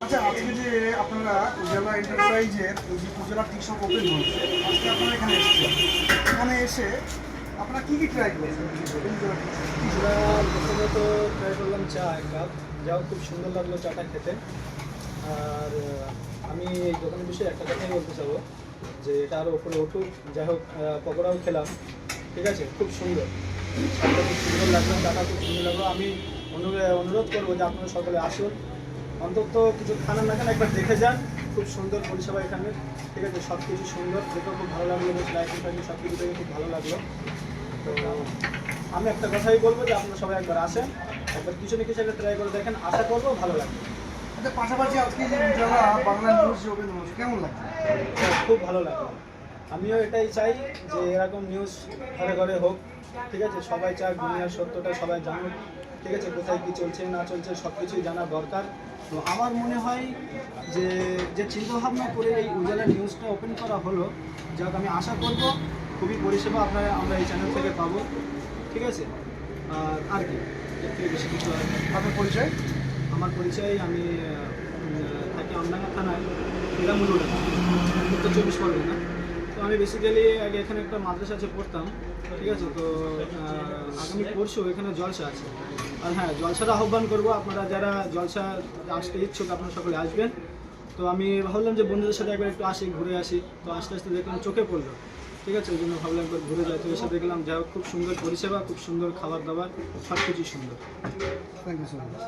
আচ্ছা, আজকে যে আপনারা উজালা এন্টারপ্রাইজের যে উজালা টি শপ ওপেন হয়েছে, আজকে আপনারা এখানে এসেছেন। এখানে এসে আপনারা কী কী ট্রাই করেছেন? আমরা প্রথমত ট্রাই করলাম চা এক কাপ, যাও খুব সুন্দর লাগলো চাটা খেতে। আর আমি এই দোকানের বিষয়ে একটা কথাই বলতে চাবো যে এটা আরও উপরে উঠুক। যাই হোক, পকোড়াও খেলাম, ঠিক আছে, খুব সুন্দর, চাটা খুব সুন্দর লাগলো, চাটা খুব সুন্দর লাগলো। আমি অনুরোধ করবো যে আপনারা সকলে আসুন, অন্তত কিছু খানা না খান একবার দেখে যান। খুব সুন্দর পরিষেবা এখানে, ঠিক আছে, সব কিছু সুন্দর, দেখেও খুব ভালো লাগলো, বেশ লাইটিং ফাইটিং সব কিছু দেখে খুব ভালো লাগলো। তো আমি একটা কথাই বলবো যে আপনারা সবাই একবার আসেন, একবার কিছু না কিছু একটা ট্রাই করে দেখেন, আশা করবো ভালো লাগবে। আচ্ছা, পাশাপাশি আজকে যে উজালা বাংলা নিউজ যে ওপেন হয়েছে, কেমন লাগছে? খুব ভালো লাগলো। আমিও এটাই চাই যে এরকম নিউজ ঘরে ঘরে হোক, ঠিক আছে, সবাই চায় দুনিয়ার সত্যটা সবাই জানুক, ঠিক আছে, কোথায় কী চলছে না চলছে সব কিছুই জানা দরকার। তো আমার মনে হয় যে যে চিন্তাভাবনা করে এই উজালা নিউজটা ওপেন করা হলো, যাক আমি আশা করব খুবই পরিষেবা আমরা এই চ্যানেল থেকে পাবো, ঠিক আছে। আর কি এর থেকে বেশি কিছু আর নেই। আপনার পরিচয়? আমার পরিচয়, আমি থাকি আমডাঙ্গা থানায় বিরামূল্যটা, উত্তর 24 পরগনা। তো আমি বেসিক্যালি আগে এখানে একটা মাদ্রাসাতে পড়তাম, ঠিক আছে। তো আগামী পরশু এখানে জলসা আছে। আর হ্যাঁ, জলসার আহ্বান করবো, আপনারা যারা জলসা আসতে ইচ্ছুক আপনারা সকলে আসবেন। তো আমি ভাবলাম যে বন্ধুদের সাথে একবার একটু আসি, ঘুরে আসি। তো আস্তে আস্তে দেখলাম চোখে পড়লো, ঠিক আছে, ওই জন্য ভাবলাম একবার ঘুরে যাই। তো এসে দেখলাম যাই হোক খুব সুন্দর পরিষেবা, খুব সুন্দর খাবার দাবার, সব কিছুই সুন্দর। Thank you so much.